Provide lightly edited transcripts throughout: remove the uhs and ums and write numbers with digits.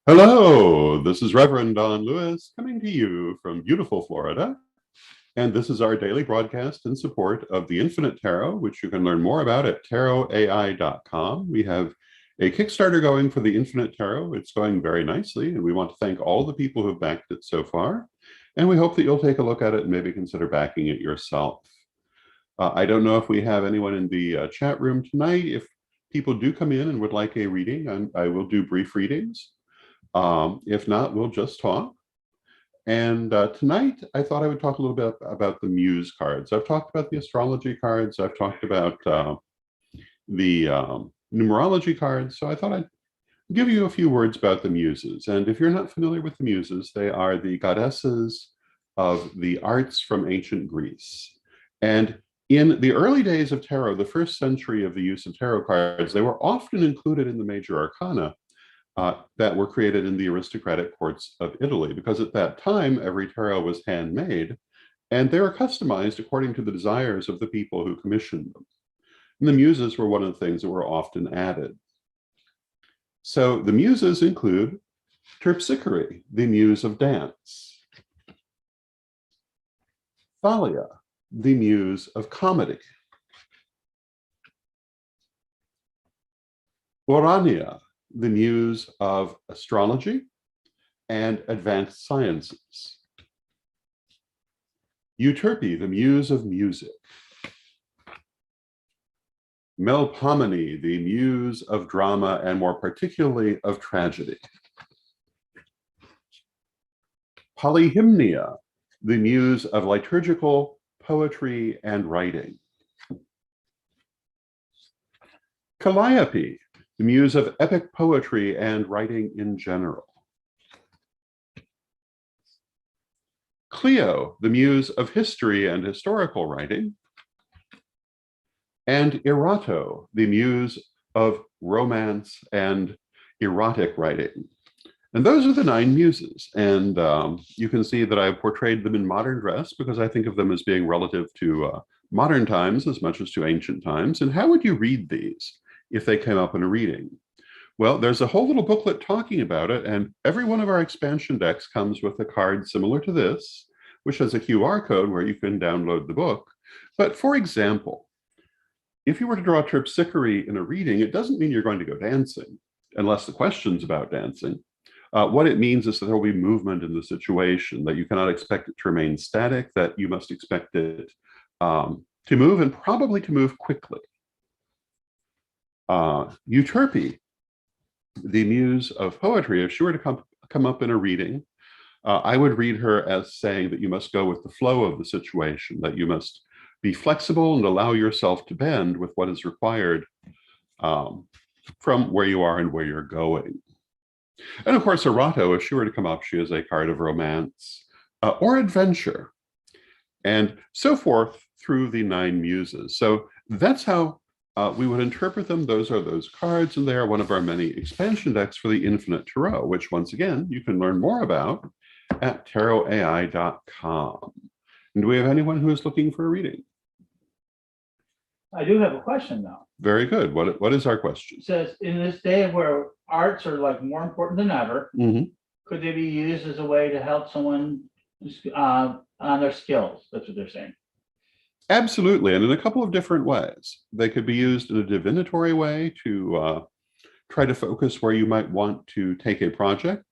Hello, this is Reverend Don Lewis coming to you from beautiful Florida. And this is our daily broadcast in support of the Infinite Tarot, which you can learn more about at tarotai.com. We have a Kickstarter going for the Infinite Tarot. It's going very nicely, and we want to thank all the people who've backed it so far. And we hope that you'll take a look at it and maybe consider backing it yourself. I don't know if we have anyone in the chat room tonight. If people do come in and would like a reading, I will do brief readings. If not, we'll just talk. And tonight, I thought I would talk a little bit about the Muse cards. I've talked about the astrology cards. I've talked about the numerology cards. So I thought I'd give you a few words about the Muses. And if you're not familiar with the Muses, they are the goddesses of the arts from ancient Greece. And in the early days of tarot, the first century of the use of tarot cards, they were often included in the major arcana that were created in the aristocratic courts of Italy, because at that time, every tarot was handmade, and they were customized according to the desires of the people who commissioned them. And the muses were one of the things that were often added. So the muses include Terpsichore, the muse of dance; Thalia, the muse of comedy; Urania, the muse of astrology and advanced sciences; Euterpe, the muse of music; Melpomene, the muse of drama and more particularly of tragedy; Polyhymnia, the muse of liturgical poetry and writing; Calliope, the muse of epic poetry and writing in general; Clio, the muse of history and historical writing; and Erato, the muse of romance and erotic writing. And those are the 9 muses. And you can see that I've portrayed them in modern dress because I think of them as being relative to modern times as much as to ancient times. And how would you read these if they came up in a reading? Well, there's a whole little booklet talking about it, and every one of our expansion decks comes with a card similar to this, which has a QR code where you can download the book. But for example, if you were to draw Terpsichore in a reading, it doesn't mean you're going to go dancing, unless the question's about dancing. What it means is that there will be movement in the situation, that you cannot expect it to remain static, that you must expect it to move, and probably to move quickly. Euterpe, the muse of poetry, if she were to come up in a reading, I would read her as saying that you must go with the flow of the situation, that you must be flexible and allow yourself to bend with what is required from where you are and where you're going. And of course, Erato, if she were to come up, she is a card of romance or adventure, and so forth through the 9 muses. So that's how we would interpret them. Those are those cards, and they are one of our many expansion decks for the Infinite Tarot, which once again, you can learn more about at tarotai.com. And do we have anyone who is looking for a reading? I do have a question though. Very good. What is our question? It says, in this day where arts are like more important than ever, could they be used as a way to help someone on their skills? That's what they're saying. Absolutely, and in a couple of different ways. They could be used in a divinatory way to try to focus where you might want to take a project.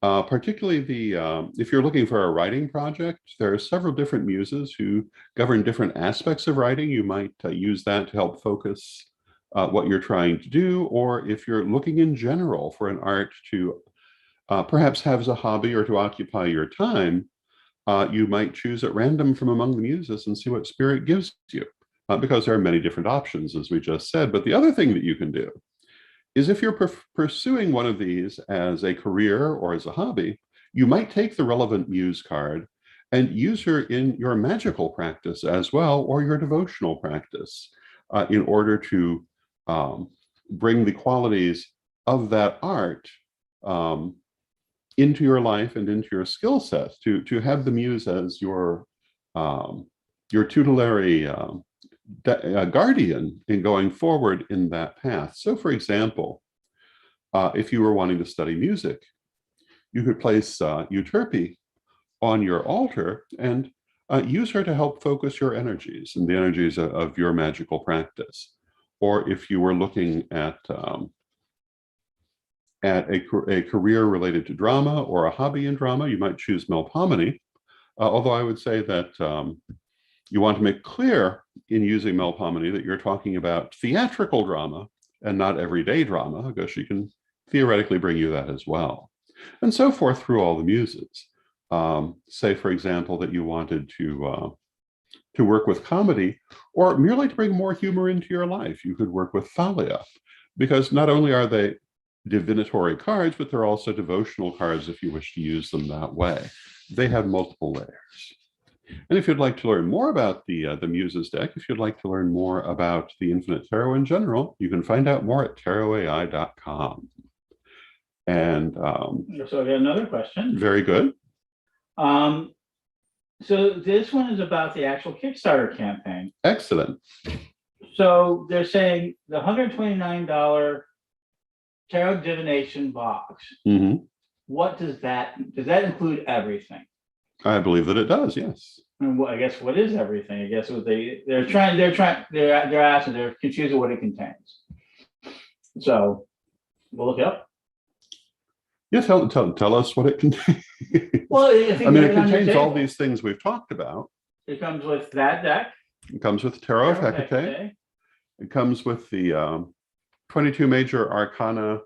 Particularly if you're looking for a writing project, there are several different muses who govern different aspects of writing. You might use that to help focus what you're trying to do, or if you're looking in general for an art to perhaps have as a hobby or to occupy your time, you might choose at random from among the muses and see what spirit gives you, because there are many different options, as we just said. But the other thing that you can do is if you're pursuing one of these as a career or as a hobby, you might take the relevant muse card and use her in your magical practice as well, or your devotional practice, in order to bring the qualities of that art into your life and into your skill set, to have the muse as your tutelary guardian in going forward in that path. So for example, If you were wanting to study music, you could place Euterpe on your altar and use her to help focus your energies and the energies of your magical practice. Or if you were looking at a career related to drama or a hobby in drama, you might choose Melpomene. Although I would say that you want to make clear in using Melpomene that you're talking about theatrical drama and not everyday drama, because she can theoretically bring you that as well. And so forth through all the muses. Say, for example, that you wanted to work with comedy or merely to bring more humor into your life. You could work with Thalia, because not only are they divinatory cards, but they're also devotional cards if you wish to use them that way. They have multiple layers. And if you'd like to learn more about the Muses deck, if you'd like to learn more about the Infinite Tarot in general, you can find out more at tarotai.com. And so I got another question. Very good. So this one is about the actual Kickstarter campaign. Excellent. So they're saying the $129 tarot divination box. Mm-hmm. What does that include everything? I believe that it does, yes. And I guess what is everything? I guess what they're asking, they're confused with what it contains. So we'll look it up. Yeah, tell us what it contains. Well, it contains all these things we've talked about. It comes with that deck. It comes with Tarot of Hecate. It comes with the 22 major arcana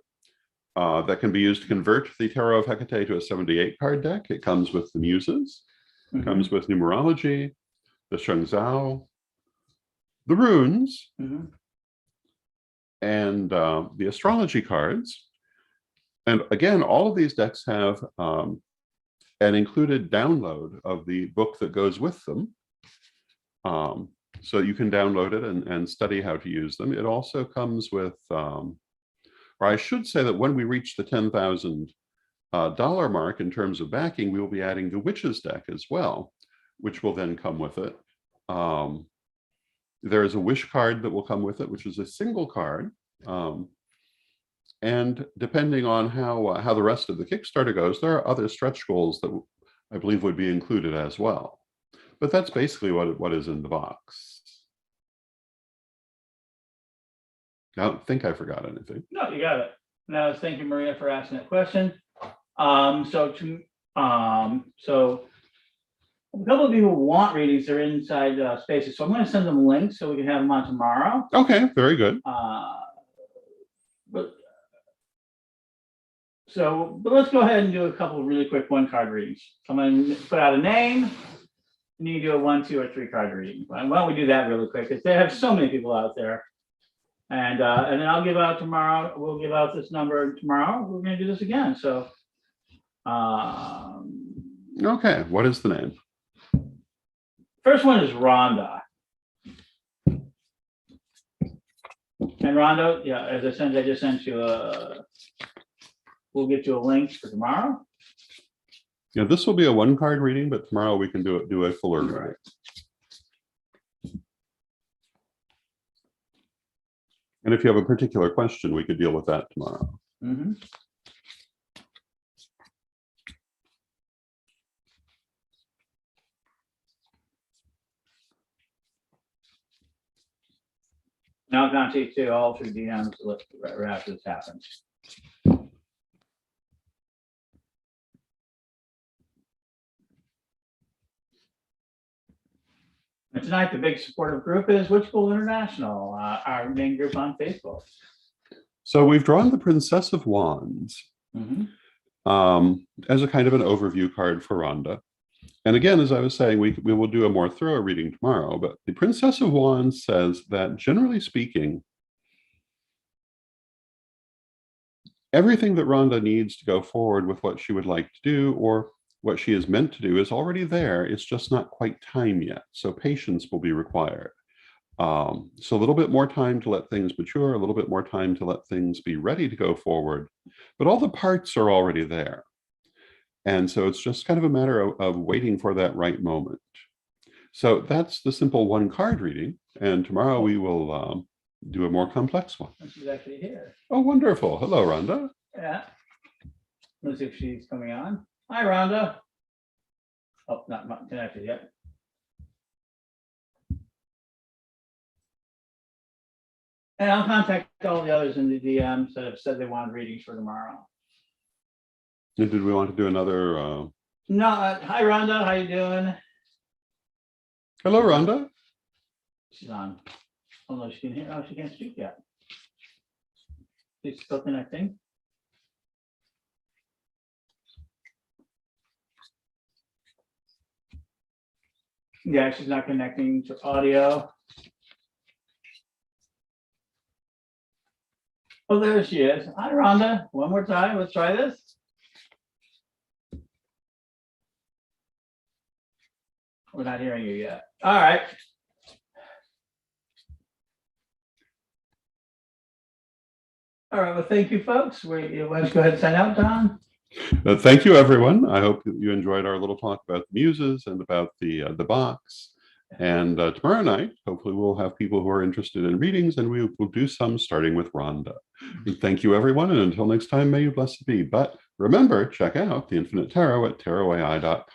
that can be used to convert the Tarot of Hecate to a 78-card deck. It comes with the Muses. It comes with numerology, the Shengzhou, the runes, and the astrology cards. And again, all of these decks have an included download of the book that goes with them. So you can download it and study how to use them. It also comes with, or I should say that when we reach the $10,000 mark in terms of backing, we will be adding the Witches deck as well, which will then come with it. There is a wish card that will come with it, which is a single card. And depending on how the rest of the Kickstarter goes, there are other stretch goals that I believe would be included as well. But that's basically what is in the box. I don't think I forgot anything. No, you got it. Now, thank you, Maria, for asking that question. So a couple of people want readings. They're inside spaces, so I'm going to send them links so we can have them on tomorrow. Okay, very good. But let's go ahead and do a couple of really quick one-card readings. I'm going to put out a name, and you can do a 1, 2, or 3 card reading. Why don't we do that really quick? Because they have so many people out there. And then I'll give out tomorrow. We'll give out this number tomorrow. We're going to do this again. So, okay, what is the name? First one is Rhonda. And Rhonda, yeah, as I just sent you we'll get you a link for tomorrow. Yeah, this will be a 1-card reading, but tomorrow we can do a fuller reading. And if you have a particular question, we could deal with that tomorrow. Now I'm going to take to all 3 DMs right after this happens. And tonight, the big supportive group is Witchbowl International, our main group on Facebook. So we've drawn the Princess of Wands as a kind of an overview card for Rhonda. And again, as I was saying, we will do a more thorough reading tomorrow, but the Princess of Wands says that generally speaking, everything that Rhonda needs to go forward with what she would like to do or what she is meant to do is already there. It's just not quite time yet. So patience will be required. So a little bit more time to let things mature, a little bit more time to let things be ready to go forward. But all the parts are already there. And so it's just kind of a matter of waiting for that right moment. So that's the simple 1-card reading. And tomorrow we will do a more complex one. She's actually here. Oh, wonderful. Hello, Rhonda. Yeah. Let's see if she's coming on. Hi, Rhonda. Oh, not connected yet. And I'll contact all the others in the DMs that have said they want readings for tomorrow. And did we want to do another? No, hi, Rhonda. How you doing? Hello, Rhonda. She's on. Oh, no, she can hear. Oh, she can't speak yet. She's still connecting. Yeah, she's not connecting to audio. Oh, there she is. Hi, Rhonda. One more time. Let's try this. We're not hearing you yet. All right. All right. Well, thank you, folks. Let's go ahead and sign out, Don. Thank you, everyone. I hope that you enjoyed our little talk about the muses and about the box. And tomorrow night, hopefully, we'll have people who are interested in readings, and we will do some starting with Rhonda. And thank you, everyone. And until next time, may you blessed be. But remember, check out the Infinite Tarot at tarotai.com.